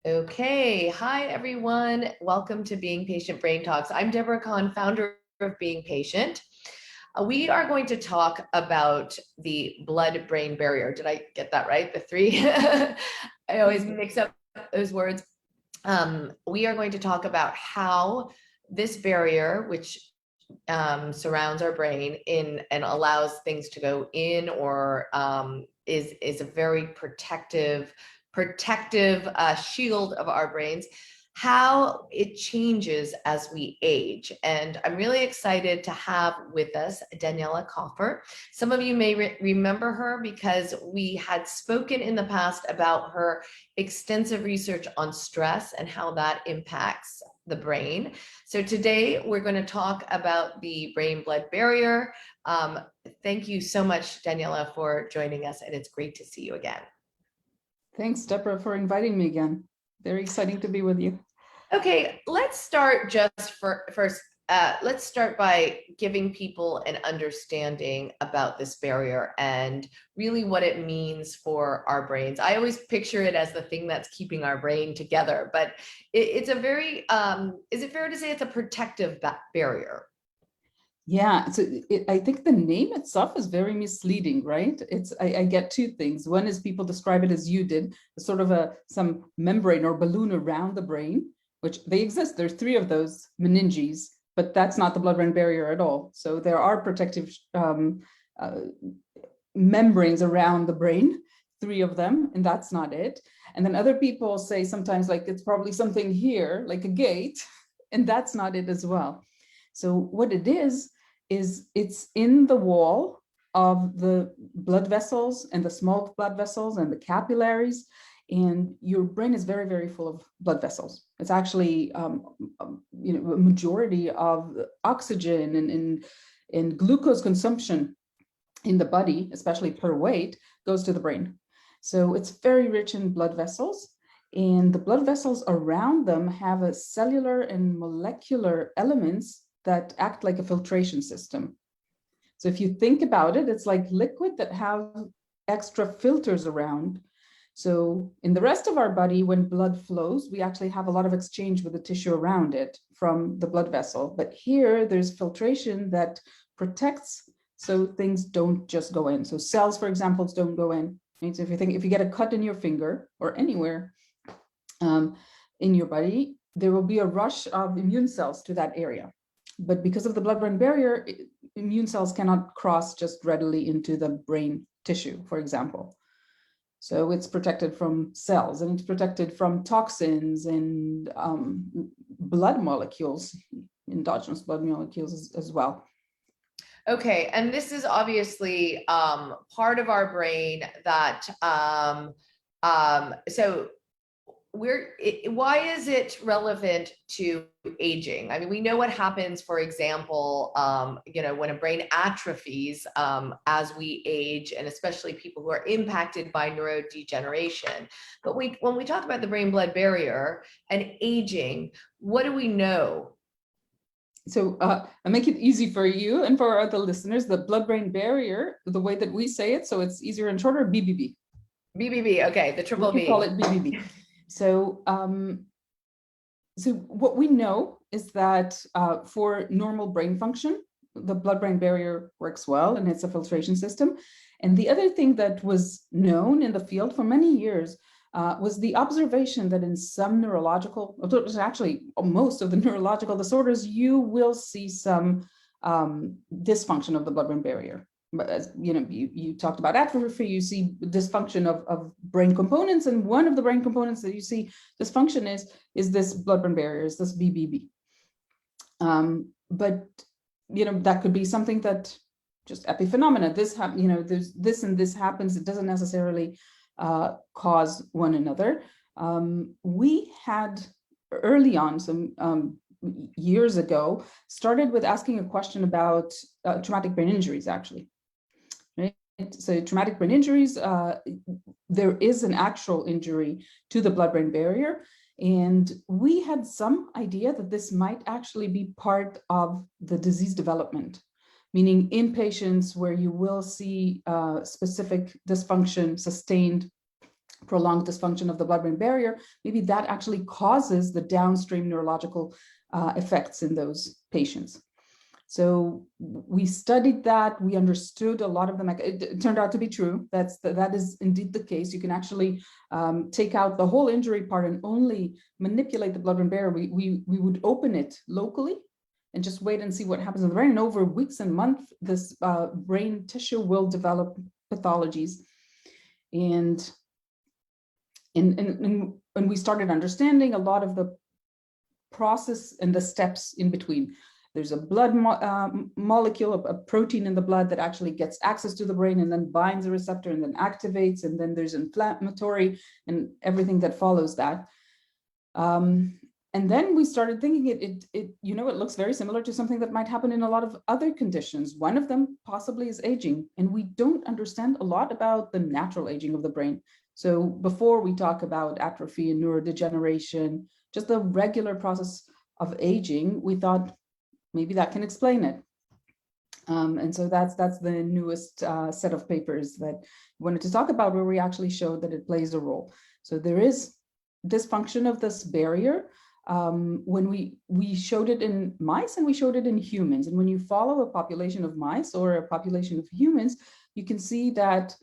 Okay, hi everyone. Welcome to Being Patient Brain Talks. I'm Deborah Kahn, founder of Being Patient. We are going to talk about the blood-brain barrier. Did I get that right? The three? I always mix up those words. We are going to talk about how this barrier, which surrounds our brain and allows things to go in, or is a very protective shield of our brains, how it changes as we age. And I'm really excited to have with us Daniela Kaufer. Some of you may remember her because we had spoken in the past about her extensive research on stress and how that impacts the brain. So today we're going to talk about the brain-blood barrier. Thank you so much, Daniela, for joining us, and it's great to see you again. Thanks, Deborah, for inviting me again. Very exciting to be with you. Okay, let's start first. Let's start by giving people an understanding about this barrier and really what it means for our brains. I always picture it as the thing that's keeping our brain together, but it's a very, is it fair to say it's a protective barrier? Yeah, so I think the name itself is very misleading, right? I get two things. One is people describe it as you did, sort of some membrane or balloon around the brain, which they exist. There's three of those meninges, but that's not the blood-brain barrier at all. So there are protective membranes around the brain, three of them, and that's not it. And then other people say sometimes like it's probably something here, like a gate, and that's not it as well. So what it is it's in the wall of the blood vessels and the small blood vessels and the capillaries, and your brain is very, very full of blood vessels. It's actually, a majority of oxygen and glucose consumption in the body, especially per weight, goes to the brain. So it's very rich in blood vessels. And the blood vessels around them have a cellular and molecular elements that act like a filtration system. So if you think about it, it's like liquid that have extra filters around. So in the rest of our body, when blood flows, we actually have a lot of exchange with the tissue around it from the blood vessel. But here there's filtration that protects so things don't just go in. So cells, for example, don't go in. So if you get a cut in your finger or anywhere in your body, there will be a rush of immune cells to that area. But because of the blood-brain barrier, immune cells cannot cross just readily into the brain tissue, for example. So it's protected from cells, and it's protected from toxins and blood molecules, endogenous blood molecules as well. Okay, and this is obviously part of our brain that, so why is it relevant to aging? I mean, we know what happens, for example, when a brain atrophies as we age, and especially people who are impacted by neurodegeneration. But when we talk about the brain-blood barrier and aging, what do we know? So I'll make it easy for you and for our other listeners. The blood-brain barrier, the way that we say it, so it's easier and shorter, BBB. BBB, okay, the triple B. We call it BBB. So, so what we know is that for normal brain function, the blood-brain barrier works well, and it's a filtration system. And the other thing that was known in the field for many years was the observation that in some neurological, actually most of the neurological disorders, you will see some dysfunction of the blood-brain barrier. But as you talked about atrophy, you see dysfunction of brain components, and one of the brain components that you see dysfunction is this blood-brain barrier, is this BBB. But that could be something that just epiphenomena. There's this and this happens. It doesn't necessarily cause one another. We had early on, some years ago, started with asking a question about traumatic brain injuries, actually. Right? So traumatic brain injuries, there is an actual injury to the blood-brain barrier. And we had some idea that this might actually be part of the disease development, meaning in patients where you will see specific dysfunction sustained prolonged dysfunction of the blood-brain barrier, maybe that actually causes the downstream neurological effects in those patients. So we studied that, we understood a lot of the it turned out to be true. That is indeed the case. You can actually take out the whole injury part and only manipulate the blood-brain barrier. We would open it locally and just wait and see what happens in the brain. And over weeks and months, this brain tissue will develop pathologies. And we started understanding a lot of the process and the steps in between. There's a blood molecule, a protein in the blood that actually gets access to the brain and then binds a receptor and then activates, and then there's inflammatory and everything that follows that. And then we started thinking it looks very similar to something that might happen in a lot of other conditions. One of them possibly is aging, and we don't understand a lot about the natural aging of the brain. So before we talk about atrophy and neurodegeneration, just the regular process of aging, we thought maybe that can explain it. And so that's the newest set of papers that we wanted to talk about, where we actually showed that it plays a role. So there is dysfunction of this barrier. When we showed it in mice and we showed it in humans. And when you follow a population of mice or a population of humans, you can see that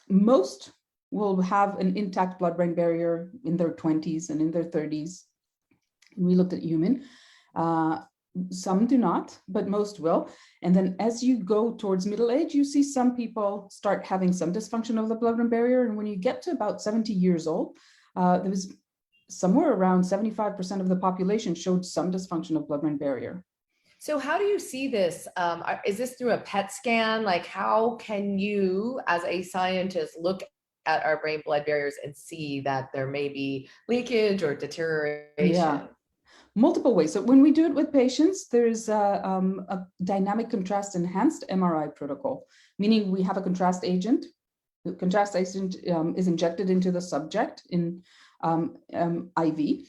most will have an intact blood-brain barrier in their 20s and in their 30s. We looked at human. Some do not, but most will. And then as you go towards middle age, you see some people start having some dysfunction of the blood-brain barrier. And when you get to about 70 years old, there was somewhere around 75% of the population showed some dysfunction of blood-brain barrier. So how do you see this? Is this through a PET scan? Like, how can you, as a scientist, look at our brain-blood barriers and see that there may be leakage or deterioration? Yeah. Multiple ways. So when we do it with patients, there's a dynamic contrast enhanced MRI protocol, meaning we have a contrast agent. The contrast agent is injected into the subject in IV.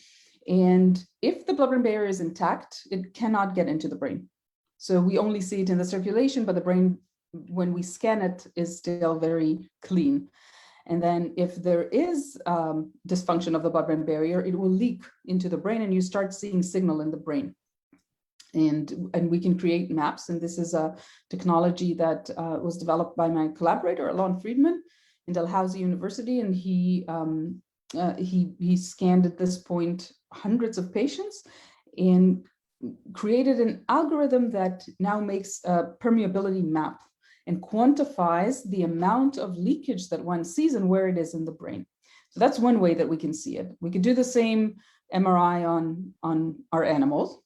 And if the blood-brain barrier is intact, it cannot get into the brain. So we only see it in the circulation, but the brain, when we scan it, is still very clean. And then if there is dysfunction of the blood-brain barrier, it will leak into the brain and you start seeing signal in the brain. And we can create maps. And this is a technology that was developed by my collaborator, Alon Friedman, in Dalhousie University. And he scanned at this point hundreds of patients and created an algorithm that now makes a permeability map and quantifies the amount of leakage that one sees and where it is in the brain. So that's one way that we can see it. We could do the same MRI on our animals.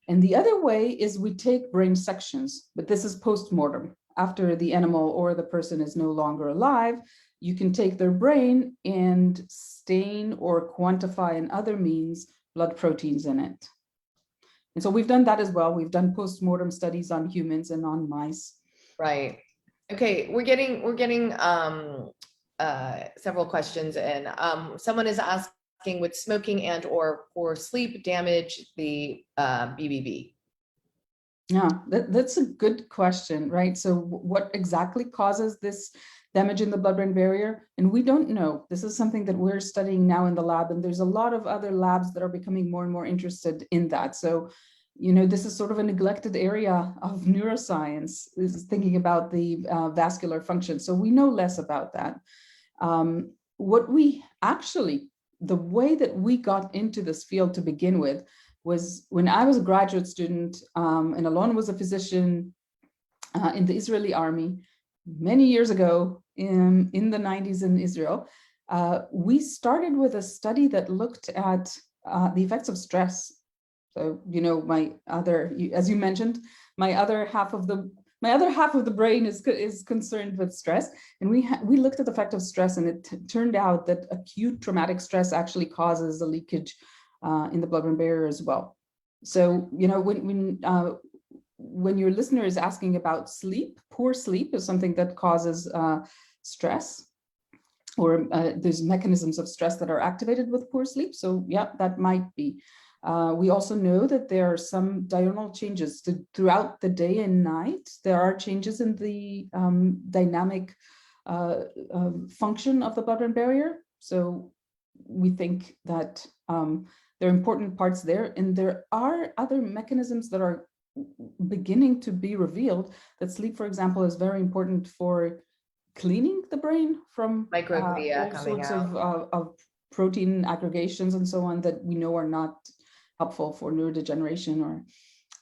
And the other way is we take brain sections, but this is post-mortem. After the animal or the person is no longer alive, you can take their brain and stain or quantify in other means blood proteins in it. And so we've done that as well. We've done post-mortem studies on humans and on mice. Right. Okay, we're getting several questions in. Someone is asking, would smoking and or poor sleep damage the BBB? Yeah, that's a good question, right? So what exactly causes this damage in the blood-brain barrier? And we don't know. This is something that we're studying now in the lab, and there's a lot of other labs that are becoming more and more interested in that. So, this is sort of a neglected area of neuroscience, is thinking about the vascular function. So we know less about that. The way that we got into this field to begin with was when I was a graduate student, and Alon was a physician in the Israeli army many years ago in the 90s in Israel. We started with a study that looked at the effects of stress. So, as you mentioned, my other half of the brain is concerned with stress, and we looked at the effect of stress, and it turned out that acute traumatic stress actually causes a leakage in the blood-brain barrier as well. So, when your listener is asking about sleep, poor sleep is something that causes stress, or there's mechanisms of stress that are activated with poor sleep. So yeah, that might be. We also know that there are some diurnal changes throughout the day and night. There are changes in the dynamic function of the blood-brain barrier. So we think that there are important parts there, and there are other mechanisms that are beginning to be revealed. That sleep, for example, is very important for cleaning the brain from Microglia all coming sorts out. of protein aggregations and so on that we know are not helpful for neurodegeneration. Or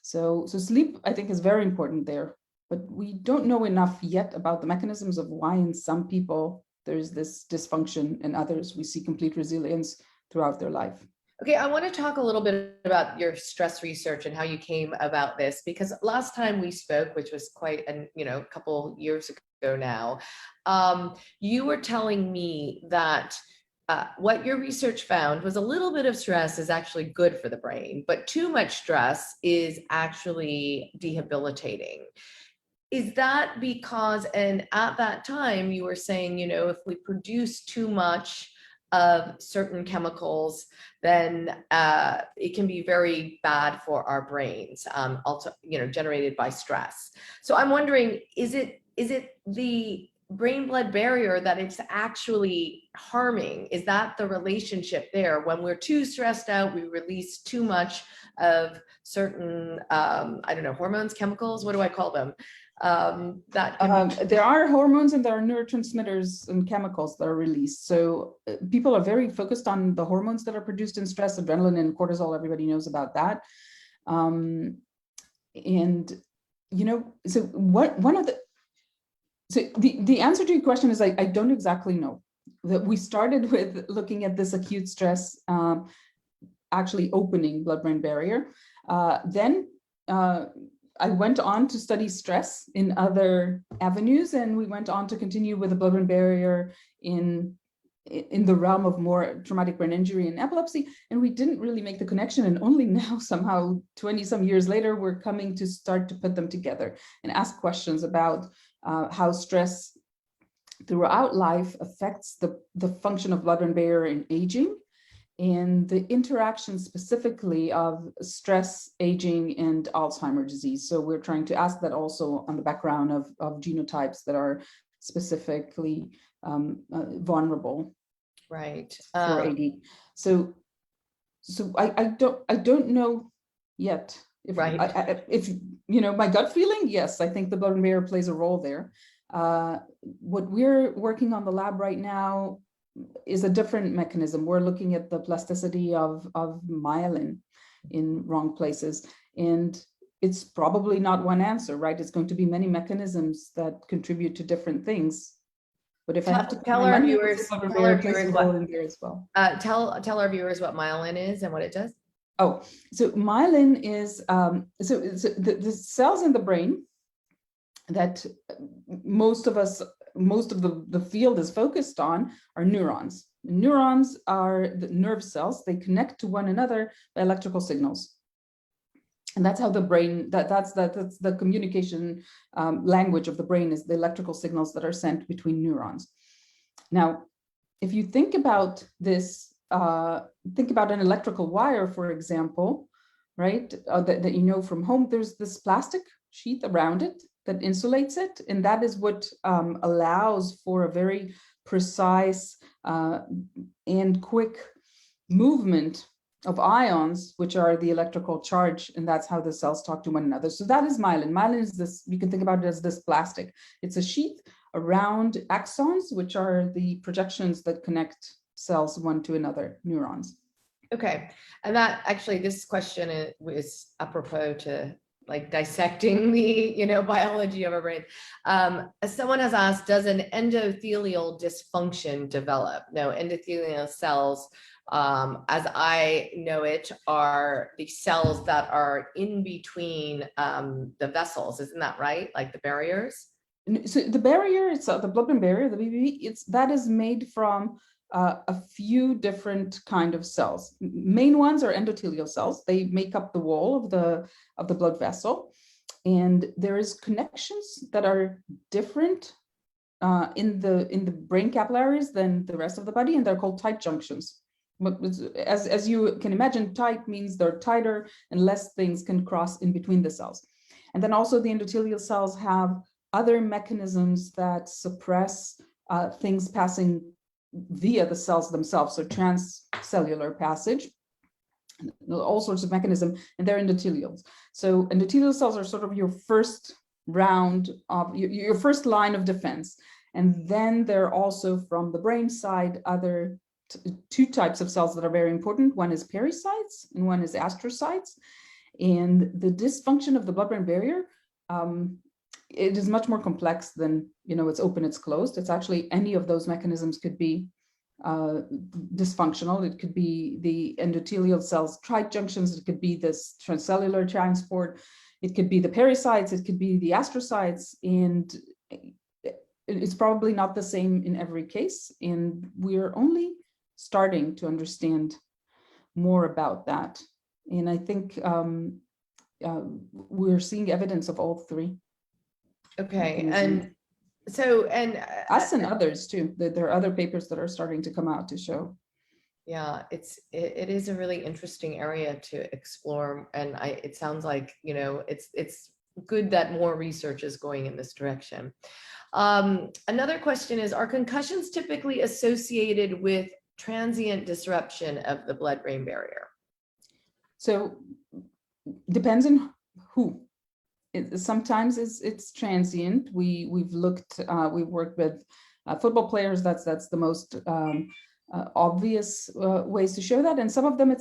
so sleep, I think, is very important there, but we don't know enough yet about the mechanisms of why in some people there's this dysfunction, and others we see complete resilience throughout their life. Okay, I want to talk a little bit about your stress research and how you came about this, because last time we spoke, which was quite a couple years ago now, you were telling me that what your research found was a little bit of stress is actually good for the brain, but too much stress is actually debilitating. Is that because, and at that time you were saying, if we produce too much of certain chemicals, then it can be very bad for our brains, also, generated by stress. So I'm wondering, is it the brain-blood barrier that it's actually harming? Is that the relationship there? When we're too stressed out, we release too much of certain, hormones, chemicals, what do I call them? There are hormones and there are neurotransmitters and chemicals that are released. So people are very focused on the hormones that are produced in stress, adrenaline and cortisol. Everybody knows about that. So the answer to your question is I don't exactly know. That we started with looking at this acute stress actually opening blood-brain barrier. Then I went on to study stress in other avenues, and we went on to continue with the blood-brain barrier in the realm of more traumatic brain injury and epilepsy, and we didn't really make the connection. And only now, somehow 20 some years later, we're coming to start to put them together and ask questions about how stress throughout life affects the function of blood-brain barrier in aging, and the interaction specifically of stress, aging, and Alzheimer's disease. So we're trying to ask that also on the background of genotypes that are specifically vulnerable, right, for AD. So I don't know yet. If, right. if my gut feeling, yes, I think the blood-brain barrier plays a role there. What we're working on the lab right now is a different mechanism. We're looking at the plasticity of myelin in wrong places. And it's probably not one answer, right? It's going to be many mechanisms that contribute to different things. But if I have to tell our viewers, what tell our viewers what myelin is and what it does. Oh, so myelin is the cells in the brain that most of the field is focused on are neurons. Neurons are the nerve cells. They connect to one another by electrical signals. And that's how the brain, that's the communication language of the brain, is the electrical signals that are sent between neurons. Now, if you think about this, think about an electrical wire, for example, right, that you know from home, there's this plastic sheath around it that insulates it, and that is what allows for a very precise and quick movement of ions, which are the electrical charge, and that's how the cells talk to one another. So that is myelin. Myelin is this, you can think about it as this plastic. It's a sheath around axons, which are the projections that connect cells one to another, neurons. Okay, and that actually, this question is apropos to like dissecting the biology of our brain. Someone has asked, does an endothelial dysfunction develop? No, endothelial cells, as I know it, are the cells that are in between the vessels. Isn't that right? Like the barriers? So the barrier itself, the blood-brain barrier, the BBB, that is made from a few different kind of cells. Main ones are endothelial cells. They make up the wall of the blood vessel, and there is connections that are different in the brain capillaries than the rest of the body, and they're called tight junctions. But as you can imagine, tight means they're tighter and less things can cross in between the cells. And then also the endothelial cells have other mechanisms that suppress things passing via the cells themselves, so transcellular passage, all sorts of mechanisms, and they're endothelials. So endothelial cells are sort of your first round of your first line of defense. And then there are also from the brain side other two types of cells that are very important. One is pericytes and one is astrocytes. And the dysfunction of the blood-brain barrier, it is much more complex than, it's open, it's closed. It's actually any of those mechanisms could be dysfunctional. It could be the endothelial cells tight junctions. It could be this transcellular transport. It could be the pericytes. It could be the astrocytes. And it's probably not the same in every case. And we're only starting to understand more about that. And I think we're seeing evidence of all three. Okay. mechanisms. And us and others too. There are other papers that are starting to come out to show. Yeah, it is a really interesting area to explore, and it sounds like it's good that more research is going in this direction. Another question is, are concussions typically associated with transient disruption of the blood-brain barrier? So depends on who. Sometimes it's transient. We've worked with football players. That's the most obvious ways to show that. And some of them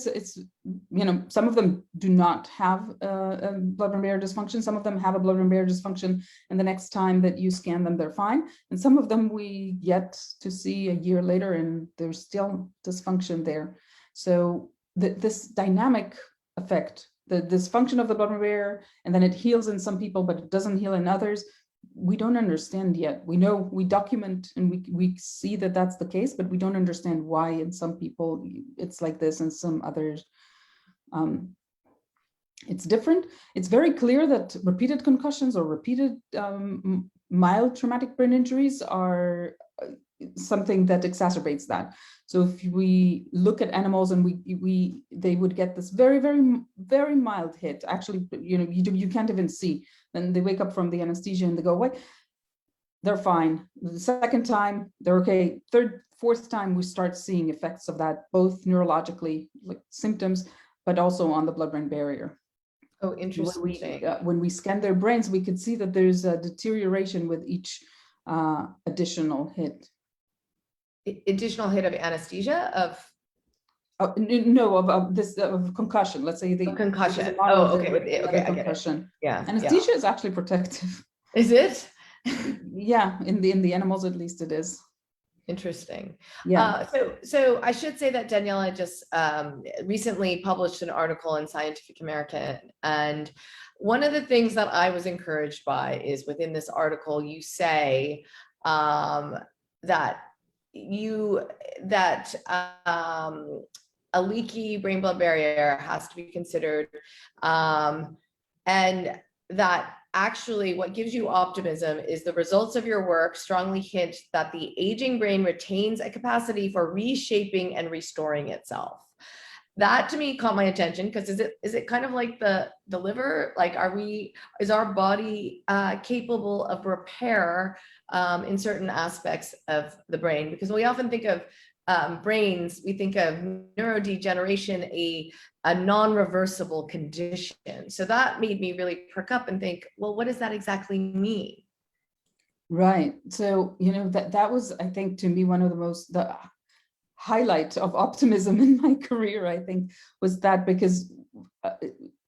some of them do not have a blood-brain barrier dysfunction. Some of them have a blood-brain barrier dysfunction, and the next time that you scan them, they're fine. And some of them we get to see a year later, and there's still dysfunction there. So this dynamic effect, the dysfunction of the blood-brain barrier, and then it heals in some people, but it doesn't heal in others. We don't understand yet. We know, we document, and we see that that's the case, but we don't understand why in some people it's like this and some others it's different. It's very clear that repeated concussions or repeated mild traumatic brain injuries are something that exacerbates that. So if we look at animals and they would get this very, very, very mild hit. Actually, you can't even see. Then they wake up from the anesthesia and they go away. They're fine. The second time, they're okay. Third, fourth time, we start seeing effects of that, both neurologically, like symptoms, but also on the blood-brain barrier. Oh, interesting. When we scan their brains, we could see that there's a deterioration with each additional hit. Additional hit of anesthesia of concussion. Let's say the concussion. Oh, okay. Okay, concussion. Yeah. Anesthesia is actually protective. Is it? Yeah, in the animals at least it is. Interesting. Yeah. So I should say that Daniela just recently published an article in Scientific American, and one of the things that I was encouraged by is within this article you say that a leaky brain-blood barrier has to be considered, and that actually what gives you optimism is the results of your work strongly hint that the aging brain retains a capacity for reshaping and restoring itself. That to me caught my attention, because is it kind of like the liver? Like, is our body capable of repair in certain aspects of the brain? Because we often think of brains, we think of neurodegeneration, a non-reversible condition. So that made me really perk up and think, well, what does that exactly mean? Right. So, that was, I think, to me, one of the highlight of optimism in my career, I think, was that, because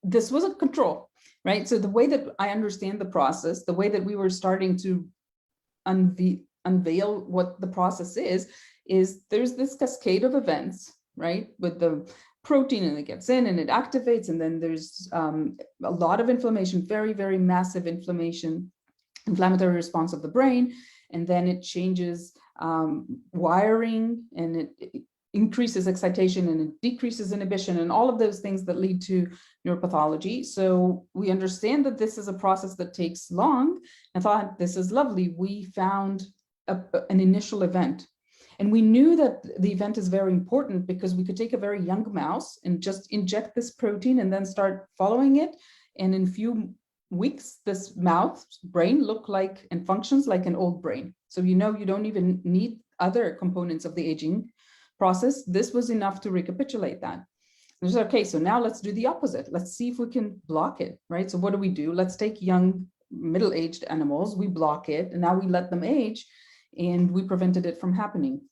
this was a control, right? So the way that I understand the process, the way that we were starting to unveil what the process is there's this cascade of events, right? With the protein, and it gets in and it activates, and then there's a lot of inflammation, very, very massive inflammatory response of the brain, and then it changes wiring, and it increases excitation, and it decreases inhibition, and all of those things that lead to neuropathology. So we understand that this is a process that takes long, and thought, this is lovely. We found an initial event. And we knew that the event is very important, because we could take a very young mouse and just inject this protein and then start following it. And in a few weeks, this mouse brain looked like and functions like an old brain. So you don't even need other components of the aging process. This was enough to recapitulate that. And said, okay, so now let's do the opposite. Let's see if we can block it, right? So what do? Let's take young, middle-aged animals, we block it, and now we let them age, and we prevented it from happening.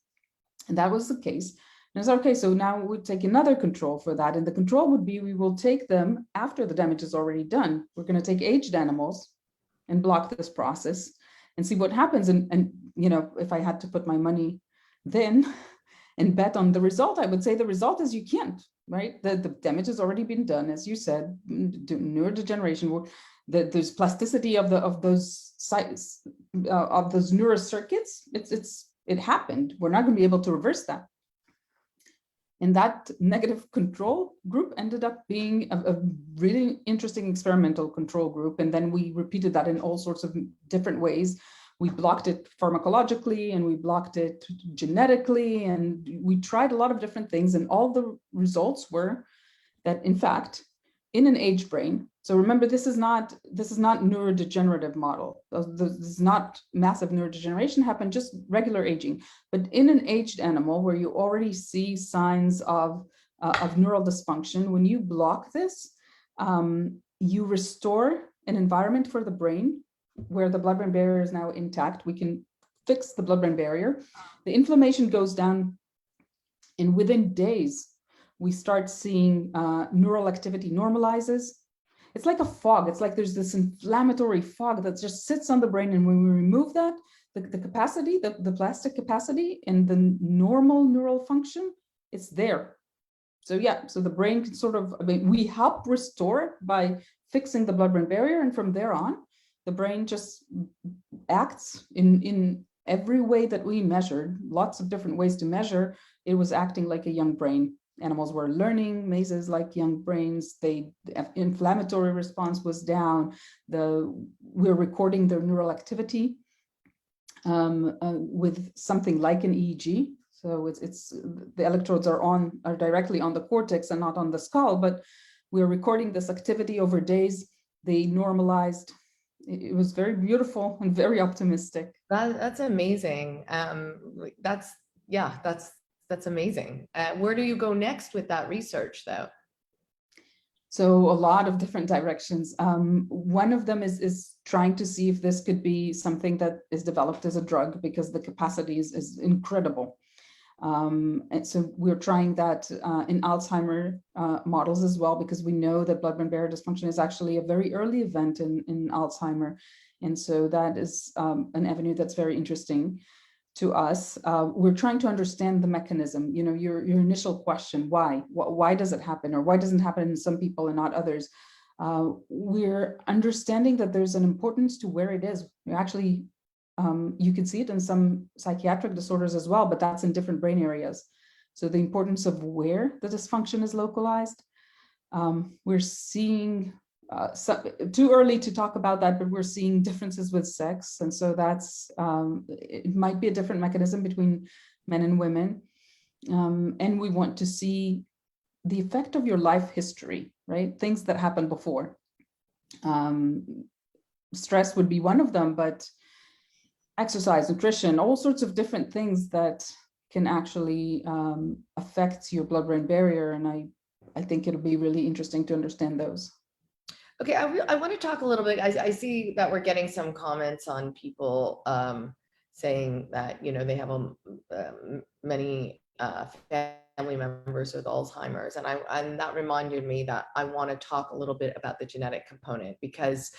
And that was the case. And I said, okay, so now we take another control for that. And the control would be, we will take them after the damage is already done. We're going to take aged animals and block this process and see what happens. And if I had to put my money then and bet on the result, I would say the result is you can't, right? The damage has already been done, as you said, neurodegeneration. There's plasticity of those sites, of those neural circuits. It happened. We're not going to be able to reverse that. And that negative control group ended up being a really interesting experimental control group. And then we repeated that in all sorts of different ways. We blocked it pharmacologically, and we blocked it genetically, and we tried a lot of different things. And all the results were that, in fact, in an aged brain, so remember, this is not neurodegenerative model. This is not massive neurodegeneration happen, just regular aging. But in an aged animal where you already see signs of neural dysfunction, when you block this, you restore an environment for the brain where the blood-brain barrier is now intact. We can fix the blood-brain barrier. The inflammation goes down, and within days, we start seeing neural activity normalizes. It's like a fog. It's like there's this inflammatory fog that just sits on the brain. And when we remove that, the capacity, the plastic capacity and the normal neural function, it's there. So yeah, so the brain can sort of, we help restore it by fixing the blood-brain barrier. And from there on, the brain just acts in every way that we measured, lots of different ways to measure. It was acting like a young brain. Animals were learning mazes like young brains. The inflammatory response was down. We're recording their neural activity with something like an EEG. So it's the electrodes are directly on the cortex and not on the skull, but we're recording this activity over days. They normalized. It was very beautiful and very optimistic. That's amazing. That's amazing. Where do you go next with that research, though? So a lot of different directions. One of them is trying to see if this could be something that is developed as a drug, because the capacity is incredible. And so we're trying that in Alzheimer models as well, because we know that blood-brain barrier dysfunction is actually a very early event in Alzheimer. And so that is an avenue that's very interesting to us. We're trying to understand the mechanism, your initial question, why does it happen, or why doesn't it happen in some people and not others? We're understanding that there's an importance to where it is. Actually, you can see it in some psychiatric disorders as well, but that's in different brain areas. So the importance of where the dysfunction is localized. We're seeing, too early to talk about that, but we're seeing differences with sex. And so it might be a different mechanism between men and women. And we want to see the effect of your life history, right? Things that happened before. Stress would be one of them, but exercise, nutrition, all sorts of different things that can actually affect your blood-brain barrier. And I think it'll be really interesting to understand those. Okay, I want to talk a little bit. I see that we're getting some comments on people saying that, they have many family members with Alzheimer's. And that reminded me that I want to talk a little bit about the genetic component, because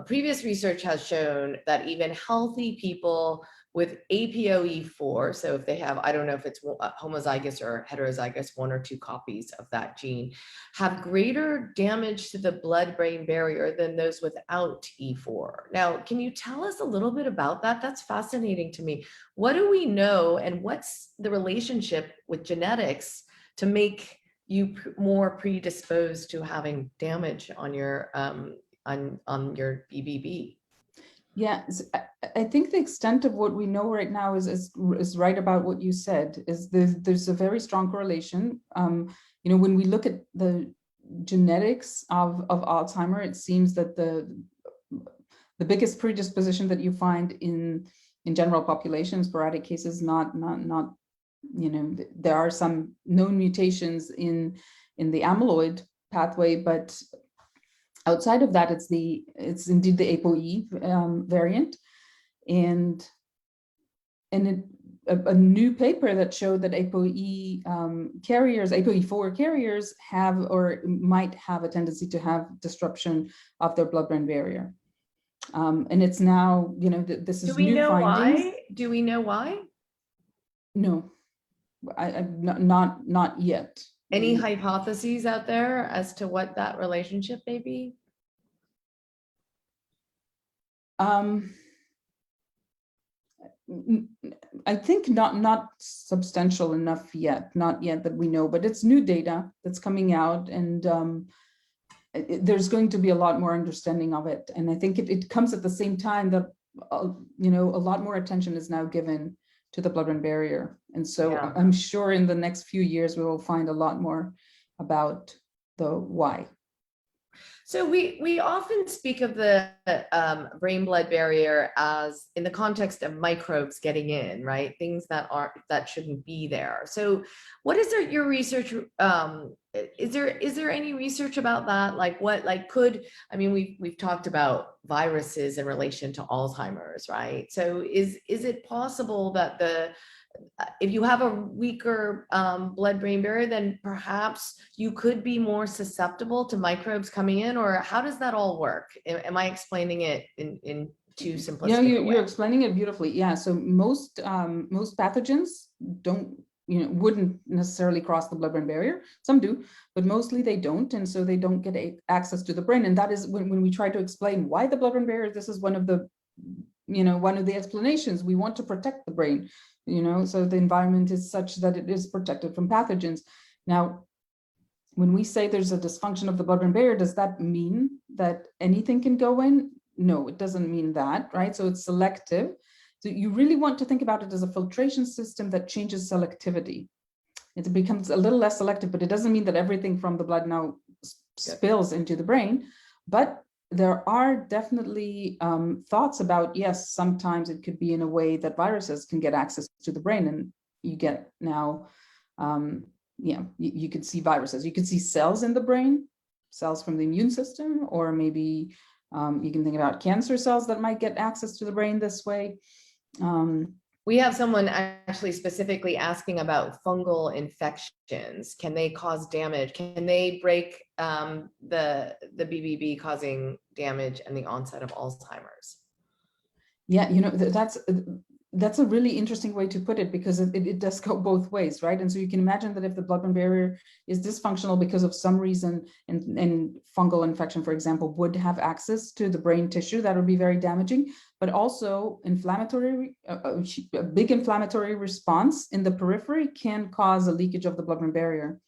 previous research has shown that even healthy people with APOE4, so if they have, I don't know if it's homozygous or heterozygous, 1 or 2 copies of that gene, have greater damage to the blood-brain barrier than those without E4. Now, can you tell us a little bit about that? That's fascinating to me. What do we know, and what's the relationship with genetics to make you more predisposed to having damage on your on your BBB? Yeah, I think the extent of what we know right now is right about what you said. There's a very strong correlation. When we look at the genetics of Alzheimer, it seems that the biggest predisposition that you find in in general population, sporadic cases, not, there are some known mutations in the amyloid pathway, but outside of that, it's indeed the ApoE variant. And a new paper that showed that ApoE carriers, ApoE4 carriers have or might have a tendency to have disruption of their blood-brain barrier. And it's now, this is new findings. Do we know why? No, not yet. Any hypotheses out there as to what that relationship may be? I think not substantial enough yet, not yet that we know, but it's new data that's coming out, and there's going to be a lot more understanding of it. And I think it comes at the same time that, a lot more attention is now given to the blood-brain barrier. And so yeah. I'm sure in the next few years, we will find a lot more about the why. So we often speak of the brain-blood barrier as in the context of microbes getting in, right? Things that shouldn't be there. So what is your research? Is there any research about that? We've talked about viruses in relation to Alzheimer's, right? So is it possible that if you have a weaker blood-brain barrier, then perhaps you could be more susceptible to microbes coming in, or how does that all work? Am I explaining it in too simplistic? Yeah, you're explaining it beautifully. Yeah, so most pathogens wouldn't necessarily cross the blood-brain barrier. Some do, but mostly they don't, and so they don't get access to the brain. And that is when we try to explain why the blood-brain barrier. This is one of the explanations. We want to protect the brain. So the environment is such that it is protected from pathogens. Now, when we say there's a dysfunction of the blood-brain barrier, does that mean that anything can go in? No, it doesn't mean that, right? So it's selective. So you really want to think about it as a filtration system that changes selectivity. It becomes a little less selective, but it doesn't mean that everything from the blood now spills into the brain. But there are definitely thoughts about, yes, sometimes it could be in a way that viruses can get access to the brain, and you get now, you could see viruses. You could see cells in the brain, cells from the immune system, or maybe you can think about cancer cells that might get access to the brain this way. We have someone actually specifically asking about fungal infections. Can they cause damage? Can they break the BBB causing damage and the onset of Alzheimer's? Yeah, that's a really interesting way to put it, because it does go both ways, right? And so you can imagine that if the blood-brain barrier is dysfunctional because of some reason, and fungal infection, for example, would have access to the brain tissue, that would be very damaging. But also a big inflammatory response in the periphery can cause a leakage of the blood-brain barrier.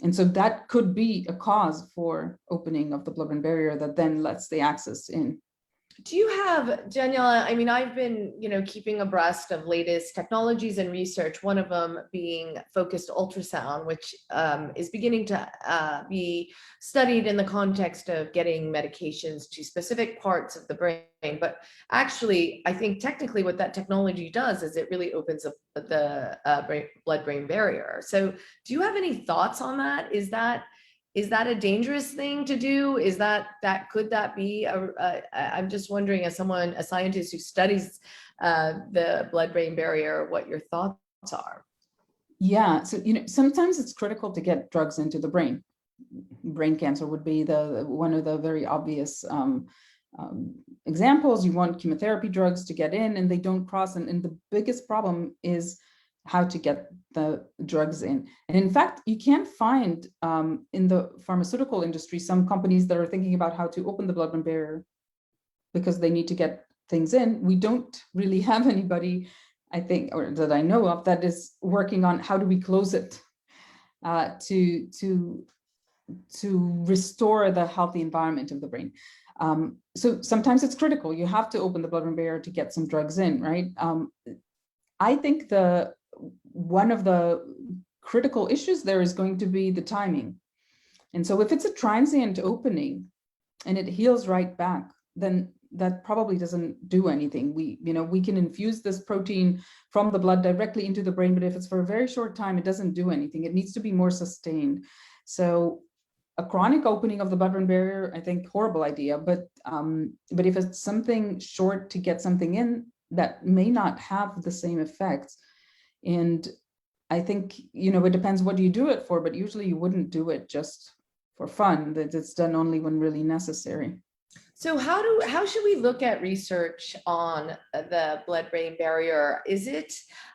And so that could be a cause for opening of the blood-brain barrier that then lets the access in. Do you have, Daniela, I've been, keeping abreast of latest technologies and research, one of them being focused ultrasound, which is beginning to be studied in the context of getting medications to specific parts of the brain. But actually, I think technically what that technology does is it really opens up the blood-brain barrier. So do you have any thoughts on that? Is that a dangerous thing to do? Could that be I'm just wondering, as a scientist who studies the blood-brain barrier, what your thoughts are. Yeah, so sometimes it's critical to get drugs into the brain. Brain cancer would be one of the very obvious examples. You want chemotherapy drugs to get in, and they don't cross. And the biggest problem is how to get the drugs in. And in fact, you can't find in the pharmaceutical industry some companies that are thinking about how to open the blood-brain barrier because they need to get things in. We don't really have anybody, I think, or that I know of, that is working on how do we close it to restore the healthy environment of the brain. So sometimes it's critical. You have to open the blood-brain barrier to get some drugs in, right? I think one of the critical issues there is going to be the timing. And so if it's a transient opening and it heals right back, then that probably doesn't do anything. We can infuse this protein from the blood directly into the brain, but if it's for a very short time, it doesn't do anything. It needs to be more sustained. So a chronic opening of the blood-brain barrier, I think, horrible idea, but if it's something short to get something in, that may not have the same effects. And I think, it depends what you do it for, but usually you wouldn't do it just for fun, that it's done only when really necessary. So how should we look at research on the blood-brain barrier? Is it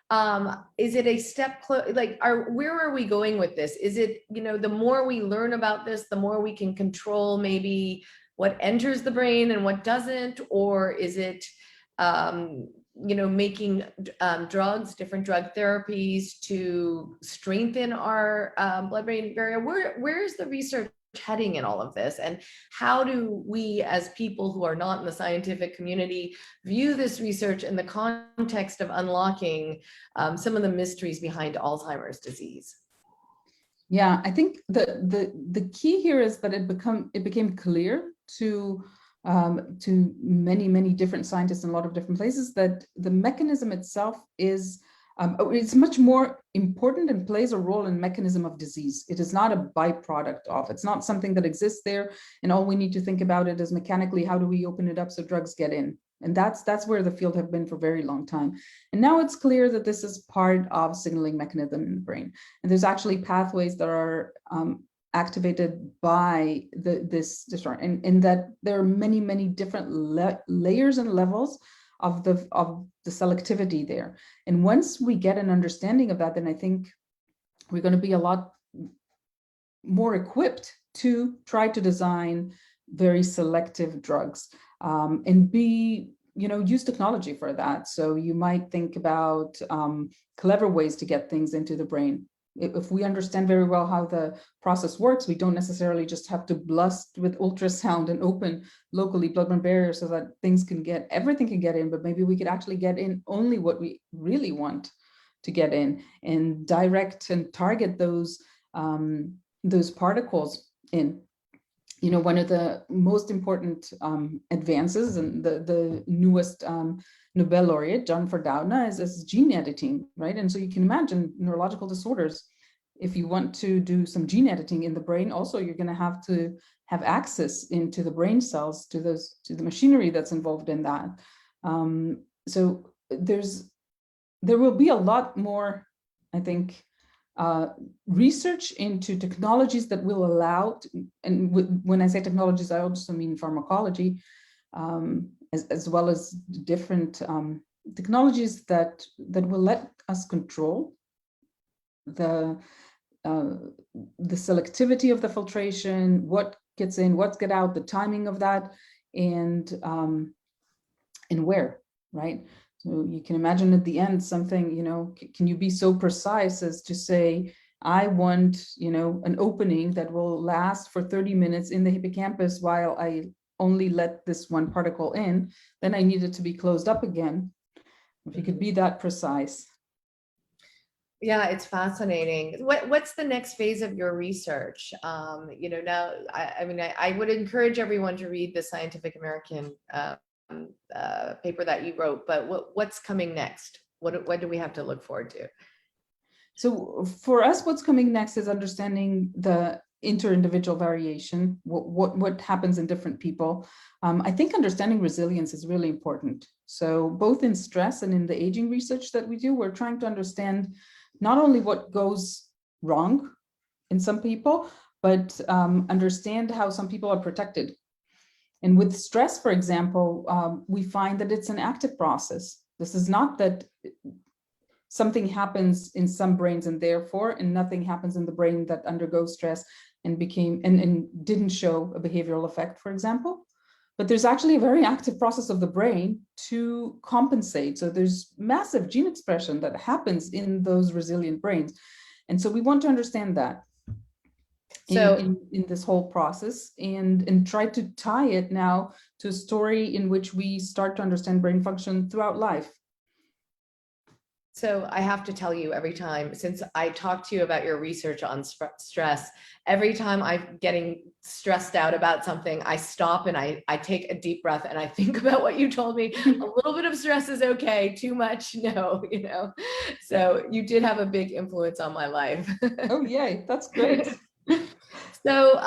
a step where are we going with this? Is it, the more we learn about this, the more we can control maybe what enters the brain and what doesn't? Or is it, making drugs, different drug therapies to strengthen our blood-brain barrier? Where is the research heading in all of this, and how do we as people who are not in the scientific community view this research in the context of unlocking some of the mysteries behind Alzheimer's disease? Yeah, I think the key here is that it became clear to many different scientists in a lot of different places that the mechanism itself is it's much more important and plays a role in mechanism of disease. It is not a byproduct of, it's not something that exists there, and all we need to think about it is mechanically, how do we open it up so drugs get in? And that's where the field have been for a very long time. And now it's clear that this is part of signaling mechanism in the brain. And there's actually pathways that are activated by this disorder, and that there are many different layers and levels of the selectivity there. And once we get an understanding of that, then I think we're going to be a lot more equipped to try to design very selective drugs, and use technology for that. So you might think about clever ways to get things into the brain. If we understand very well how the process works, we don't necessarily just have to blast with ultrasound and open locally blood-brain barriers so that everything can get in, but maybe we could actually get in only what we really want to get in, and direct and target those particles in. One of the most important advances, and the newest Nobel laureate, John Verdowna, is gene editing, right? And so you can imagine neurological disorders. If you want to do some gene editing in the brain, also you're going to have access into the brain cells to the machinery that's involved in that. So there will be a lot more, I think, research into technologies that will allow, and when I say technologies, I also mean pharmacology, as well as different technologies that will let us control the selectivity of the filtration, what gets in, what's get out, the timing of that, and where, right? So you can imagine at the end something, can you be so precise as to say, I want, an opening that will last for 30 minutes in the hippocampus while I only let this one particle in, then I need it to be closed up again. If you could be that precise. Yeah, it's fascinating. What's the next phase of your research? Now, I would encourage everyone to read the Scientific American paper that you wrote, but what's coming next? What do we have to look forward to? So for us, what's coming next is understanding the inter-individual variation, what happens in different people. I think understanding resilience is really important. So both in stress and in the aging research that we do, we're trying to understand not only what goes wrong in some people, but understand how some people are protected. And with stress, for example, we find that it's an active process. This is not that something happens in some brains and nothing happens in the brain that undergoes stress and didn't show a behavioral effect, for example. But there's actually a very active process of the brain to compensate. So there's massive gene expression that happens in those resilient brains. And so we want to understand that in this whole process, and try to tie it now to a story in which we start to understand brain function throughout life. So I have to tell you, every time since I talk to you about your research on stress, every time I'm getting stressed out about something, I stop and I take a deep breath and I think about what you told me. A little bit of stress is okay, too much, no, you know. So you did have a big influence on my life. Oh, yay, that's great. So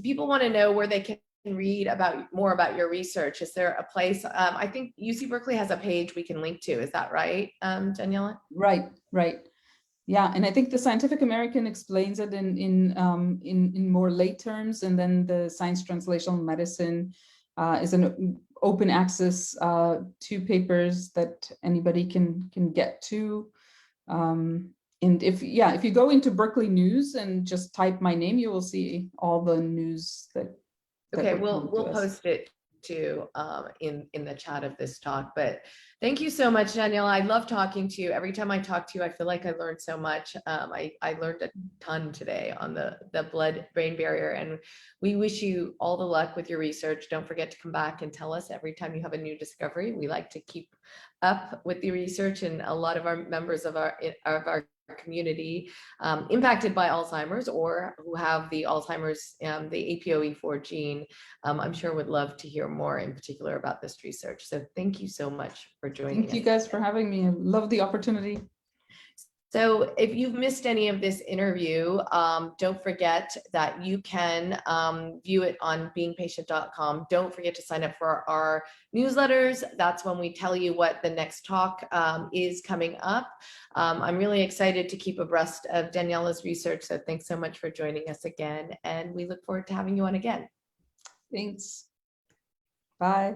people want to know where they can read more about your research. Is there a place? I think UC Berkeley has a page we can link to. Is that right, Daniela? Right, right. Yeah, and I think the Scientific American explains it in more lay terms, and then the Science Translational Medicine is an open access to papers that anybody can get to. And if you go into Berkeley News and just type my name, you will see all the news that Okay, would come to we'll us. post it too in the chat of this talk. But thank you so much, Daniela. I love talking to you. Every time I talk to you, I feel like I learned so much. I learned a ton today on the blood-brain barrier, and we wish you all the luck with your research. Don't forget to come back and tell us every time you have a new discovery. We like to keep up with the research, and a lot of our members of our community impacted by Alzheimer's or who have the Alzheimer's, the APOE4 gene, I'm sure would love to hear more in particular about this research. So thank you so much for joining us. Thank you guys for having me. I love the opportunity. So if you've missed any of this interview, don't forget that you can view it on beingpatient.com. Don't forget to sign up for our newsletters. That's when we tell you what the next talk is coming up. I'm really excited to keep abreast of Daniela's research. So thanks so much for joining us again. And we look forward to having you on again. Thanks. Bye.